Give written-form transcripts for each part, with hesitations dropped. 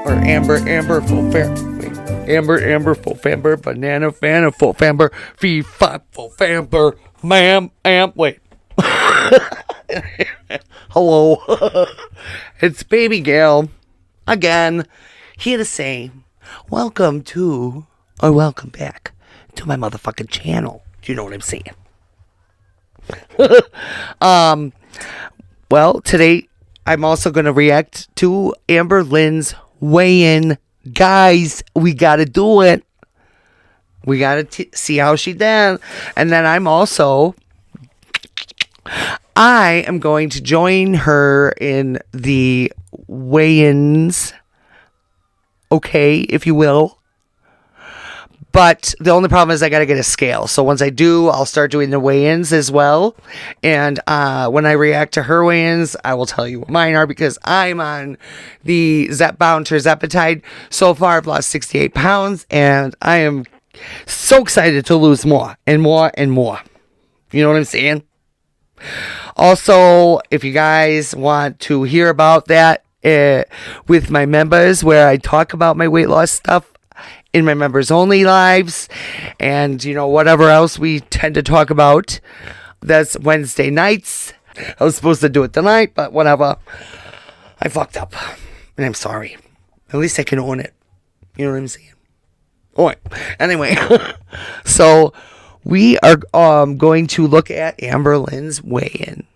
Or Amber, full fair. Wait. Amber, full famber. Banana, fana, full famber. Fee, fi, full famber. Ma'am, wait. Hello. It's Babygurl. Again. Here to say, welcome back to my motherfucking channel. Do you know what I'm saying? Well, today I'm also going to react to Amberlynn's weigh-in. Guys, we got to do it. We got to see how she did. And then I am going to join her in the weigh-ins. Okay, if you will. But the only problem is I got to get a scale. So once I do, I'll start doing the weigh-ins as well. And when I react to her weigh-ins, I will tell you what mine are because I'm on the Zepbound tirzepatide. So far, I've lost 68 pounds. And I am so excited to lose more and more and more. You know what I'm saying? Also, if you guys want to hear about that with my members where I talk about my weight loss stuff, in my members only lives and whatever else we tend to talk about, that's Wednesday nights. I was supposed to do it tonight, but whatever, I fucked up and I'm sorry. At least I can own it. You know what I'm saying? Alright, anyway. So we are going to look at Amberlynn's weigh-in.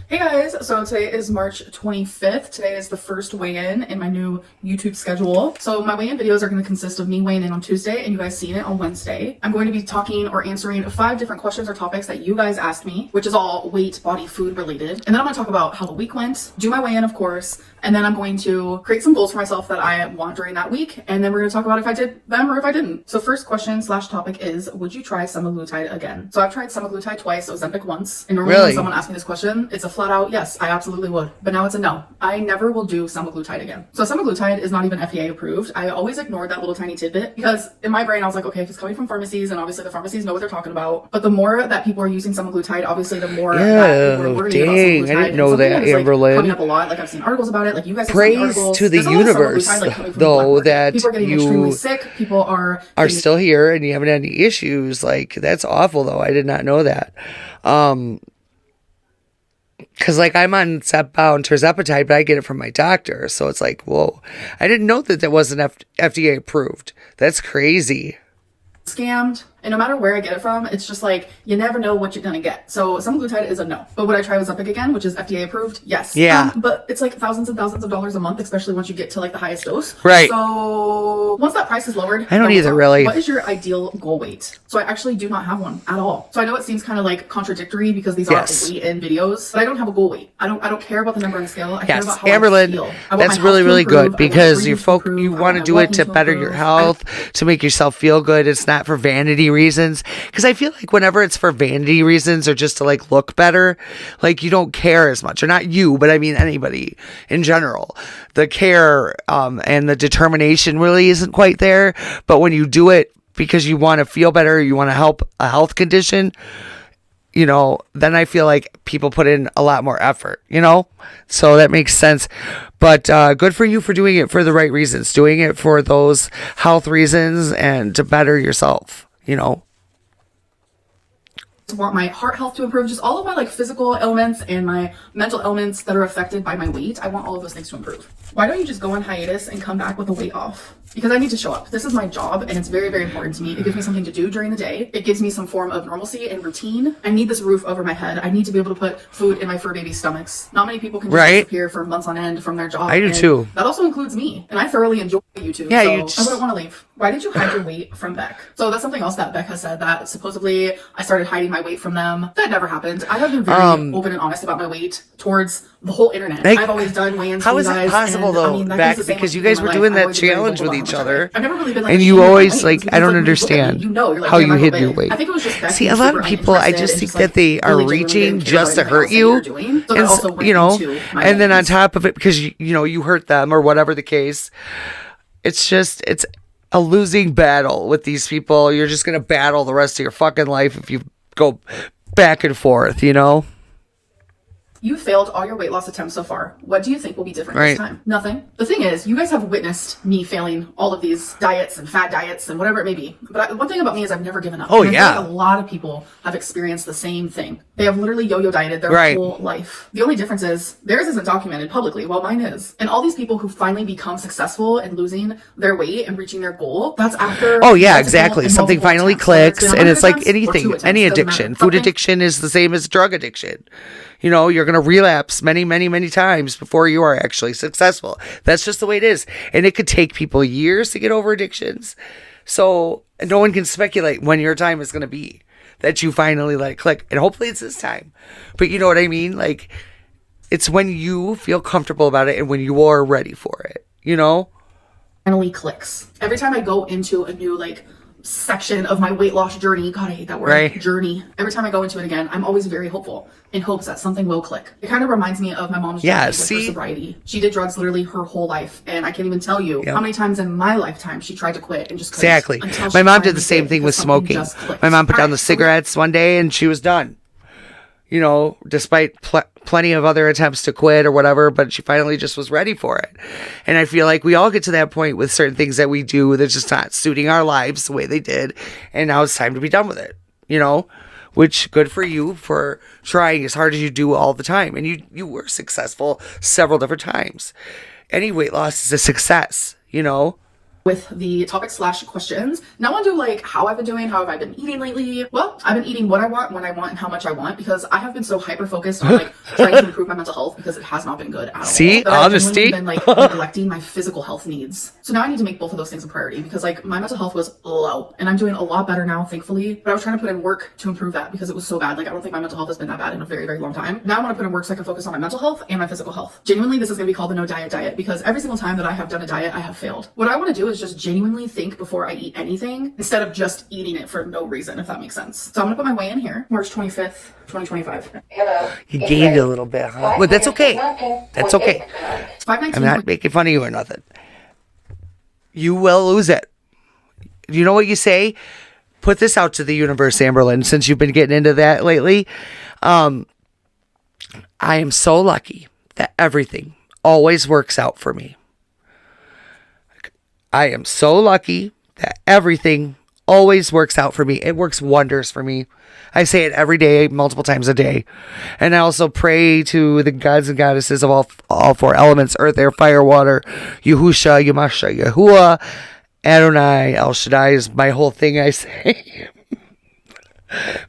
Hey guys, so today is March 25th. Today is the first weigh-in in my new YouTube schedule. So my weigh-in videos are going to consist of me weighing in on Tuesday and you guys seeing it on Wednesday. I'm going to be talking or answering 5 different questions or topics that you guys asked me, which is all weight, body, food related. And then I'm going to talk about how the week went, do my weigh-in of course, and then I'm going to create some goals for myself that I want during that week. And then we're going to talk about if I did them or if I didn't. So first question / topic is, would you try semaglutide again? So I've tried semaglutide twice, Ozempic once. And normally when someone asks me this question, it's a flat out yes, I absolutely would. But now it's a no. I never will do semaglutide again. So semaglutide is not even FDA approved. I always ignored that little tiny tidbit because in my brain I was like, okay, if it's coming from pharmacies and obviously the pharmacies know what they're talking about. But the more that people are using semaglutide, obviously the more that people are learning about semaglutide. I didn't know that, Amberlynn. Coming up a lot. Like I've seen articles about it. Like you guys praise to the universe, though, that people are getting extremely sick. People are still here and you haven't had any issues. Like that's awful, though. I did not know that. Because, like, I'm on Zepbound tirzepatide, but I get it from my doctor. So it's like, whoa. I didn't know that wasn't FDA approved. That's crazy. Scammed. And no matter where I get it from, it's just like, you never know what you're going to get. So semaglutide is a no. But would I try Ozempic again, which is FDA approved? Yes. Yeah. But it's like thousands and thousands of dollars a month, especially once you get to like the highest dose. Right. So once that price is lowered. I don't either, really. What is your ideal goal weight? So I actually do not have one at all. So I know it seems kind of like contradictory because these are weigh-in videos, but I don't have a goal weight. I don't care about the number on the scale. I care about how Amberlynn, I feel. that's really, really good because you want to do it to better your health, to make yourself feel good. It's not for vanity reasons. Because I feel like whenever it's for vanity reasons or just to like look better, like you don't care as much. Or not you, but I mean anybody in general. The care and the determination really isn't quite there. But when you do it because you want to feel better, you want to help a health condition, then I feel like people put in a lot more effort, So that makes sense. But good for you for doing it for the right reasons. Doing it for those health reasons and to better yourself, want my heart health to improve, just all of my like physical ailments and my mental ailments that are affected by my weight. I want all of those things to improve. Why don't you just go on hiatus and come back with the weight off? Because I need to show up. This is my job and it's very, very important to me. It gives me something to do during the day. It gives me some form of normalcy and routine. I need this roof over my head. I need to be able to put food in my fur baby's stomachs. Not many people can just disappear for months on end from their job. I do too. That also includes me. And I thoroughly enjoy YouTube. Yeah, so I wouldn't want to leave. Why did you hide your weight from Beck? So that's something else that Beck has said, that supposedly I started hiding my weight from them. That never happened. I have been very open and honest about my weight towards the whole internet. I've always done weigh-ins. How is it possible though, Beck? Because you guys were doing that challenge with each other. I've never really been like, and you always like, I don't understand how you hid your weight. I think it was just Beck. See, a lot of people, I just think that they are reaching just to hurt you, and and then on top of it, because you hurt them or whatever the case, it's a losing battle with these people. You're just gonna battle the rest of your fucking life if you go back and forth, You failed all your weight loss attempts so far. What do you think will be different this time? Nothing. The thing is, you guys have witnessed me failing all of these diets and fad diets and whatever it may be. But one thing about me is I've never given up. Oh, and yeah. I feel like a lot of people have experienced the same thing. They have literally yo-yo dieted their whole life. The only difference is theirs isn't documented publicly, while mine is. And all these people who finally become successful in losing their weight and reaching their goal, that's after... Oh, yeah, exactly. Something finally clicks, and it's like anything, any addiction. Food addiction is the same as drug addiction. You know, you're going to relapse many, many, many times before you are actually successful. That's just the way it is. And it could take people years to get over addictions. So no one can speculate when your time is going to be that you finally let it click. And hopefully it's this time. But you know what I mean? Like, it's when you feel comfortable about it and when you are ready for it, you know? Finally clicks. Every time I go into a new, like, section of my weight loss journey, God, I hate that word, journey. Every time I go into it again, I'm always very hopeful in hopes that something will click. It kind of reminds me of my mom's journey with her sobriety. She did drugs literally her whole life, and I can't even tell you how many times in my lifetime she tried to quit and just couldn't. Exactly. My mom did the same thing with smoking. My mom put down the cigarettes one day and she was done. You know, despite plenty of other attempts to quit or whatever, but she finally just was ready for it. And I feel like we all get to that point with certain things that we do that's just not suiting our lives the way they did. And now it's time to be done with it, you know, which good for you for trying as hard as you do all the time. And you were successful several different times. Any weight loss is a success, you know. With the topics / questions. Now I'll do like how I've been doing, how have I been eating lately? Well, I've been eating what I want, when I want, and how much I want, because I have been so hyper focused on like trying to improve my mental health because it has not been good at all. See, honesty. I've been like neglecting my physical health needs. So now I need to make both of those things a priority because like my mental health was low and I'm doing a lot better now, thankfully. But I was trying to put in work to improve that because it was so bad. Like I don't think my mental health has been that bad in a very, very long time. Now I want to put in work so I can focus on my mental health and my physical health. Genuinely, this is going to be called the no diet because every single time that I have done a diet, I have failed. What I want to do is just genuinely think before I eat anything instead of just eating it for no reason, if that makes sense. So I'm gonna put my weigh in here, March 25th, 2025. Hello. You gained a little bit, huh? But that's okay. That's okay. I'm not making fun of you or nothing. You will lose it. You know what you say? Put this out to the universe, Amberlynn, since you've been getting into that lately. I am so lucky that everything always works out for me. I am so lucky that everything always works out for me. It works wonders for me. I say it every day, multiple times a day. And I also pray to the gods and goddesses of all four elements, earth, air, fire, water, Yahusha, Yamasha, Yahuwah, Adonai, El Shaddai is my whole thing I say.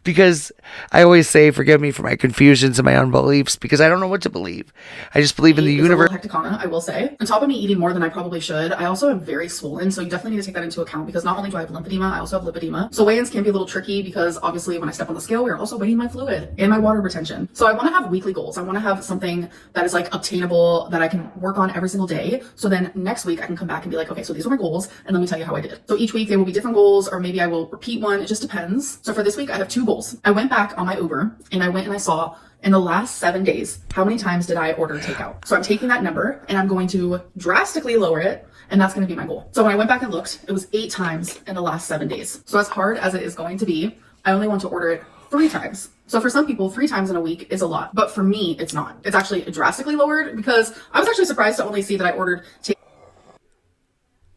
Because I always say, forgive me for my confusions and my unbeliefs, because I don't know what to believe. I just believe in the universe. Hecticanna, I will say. On top of me eating more than I probably should, I also am very swollen, so you definitely need to take that into account, because not only do I have lymphedema, I also have lipedema. So weigh-ins can be a little tricky, because obviously when I step on the scale, we're also weighing my fluid and my water retention. So I want to have weekly goals. I want to have something that is like obtainable, that I can work on every single day. So then next week I can come back and be like, okay, so these are my goals, and let me tell you how I did. So each week there will be different goals, or maybe I will repeat one. It just depends. So for this week, I have 2 goals. I went back on my Uber and I went and I saw in the last 7 days, how many times did I order takeout? So I'm taking that number and I'm going to drastically lower it, and that's going to be my goal. So when I went back and looked, it was 8 times in the last 7 days. So as hard as it is going to be, I only want to order it 3 times. So for some people, 3 times in a week is a lot, but for me, it's not. It's actually drastically lowered, because I was actually surprised to only see that I ordered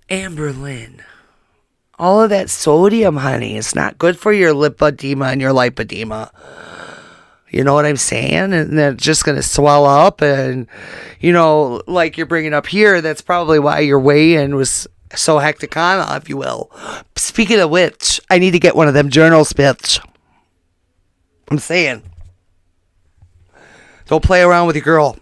Amberlynn, all of that sodium, honey, is not good for your lipedema and your lipedema. You know what I'm saying? And they're just going to swell up. And, you know, like you're bringing up here, that's probably why your weigh-in was so hecticanna, if you will. Speaking of which, I need to get one of them journals, bitch. I'm saying. Don't play around with your girl.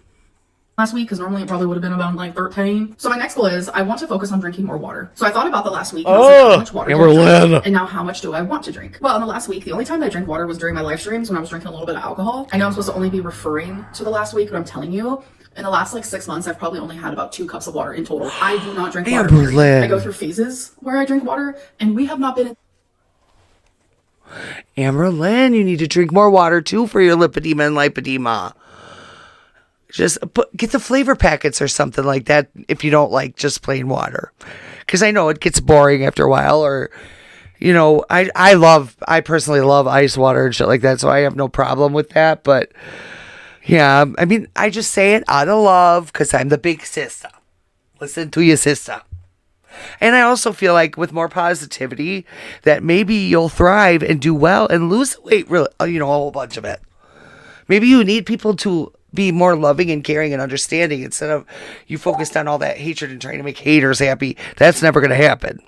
Last week, because normally it probably would have been about like 13. So my next goal is I want to focus on drinking more water. So I thought about the last week. And I was like, how much water do I drink? And now how much do I want to drink? Well, in the last week, the only time that I drank water was during my live streams when I was drinking a little bit of alcohol. I know I'm supposed to only be referring to the last week, but I'm telling you, in the last like 6 months, I've probably only had about 2 cups of water in total. I do not drink water. Amberlynn. I go through phases where I drink water, and we have not been. Amberlynn, you need to drink more water too for your lipedema and lipedema. Just get the flavor packets or something like that if you don't like just plain water. Because I know it gets boring after a while. Or, you know, I personally love ice water and shit like that, so I have no problem with that. But Yeah, I mean, I just say it out of love because I'm the big sister. Listen to your sister. And I also feel like with more positivity that maybe you'll thrive and do well and lose weight, really, a whole bunch of it. Maybe you need people to be more loving and caring and understanding instead of you focused on all that hatred and trying to make haters happy. That's never going to happen.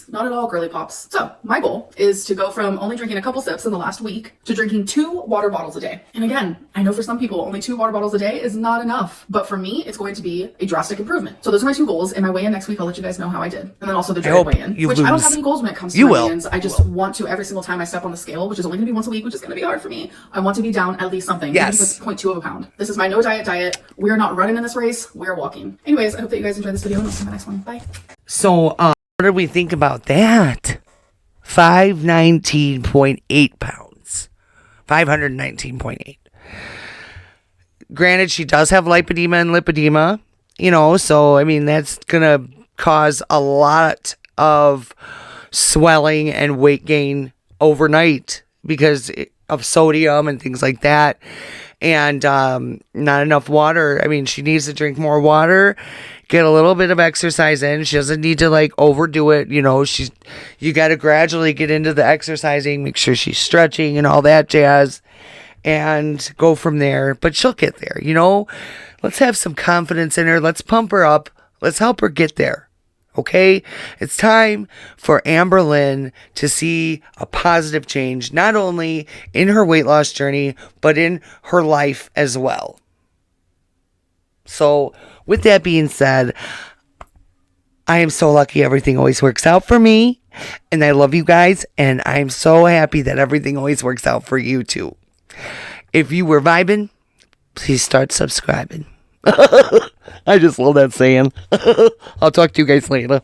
Not at all girly pops. So my goal is to go from only drinking a couple sips in the last week to drinking 2 water bottles a day. And again, I know for some people only 2 water bottles a day is not enough, but for me it's going to be a drastic improvement. So those are my 2 goals. In my weigh-in next week I'll let you guys know how I did. And then also the dreaded weigh-in, which I don't have any goals when it comes to my weigh-ins. I just want to, every single time I step on the scale, which is only going to be once a week, which is going to be hard for me, I want to be down at least something. Yes. 0.2 of a pound. This is my no diet. We're not running in this race, we're walking. Anyways, I hope that you guys enjoyed this video and I'll see you in the next one. Bye. So, what do we think about that? 519.8 pounds. 519.8. Granted, she does have lipedema and lipedema, so, I mean, that's going to cause a lot of swelling and weight gain overnight because of sodium and things like that. And not enough water. I mean, she needs to drink more water, get a little bit of exercise in. She doesn't need to overdo it. You got to gradually get into the exercising, make sure she's stretching and all that jazz and go from there. But she'll get there, Let's have some confidence in her. Let's pump her up. Let's help her get there. Okay, it's time for Amberlynn to see a positive change, not only in her weight loss journey, but in her life as well. So, with that being said, I am so lucky everything always works out for me, and I love you guys, and I'm so happy that everything always works out for you too. If you were vibing, please start subscribing. I just love that saying. I'll talk to you guys later.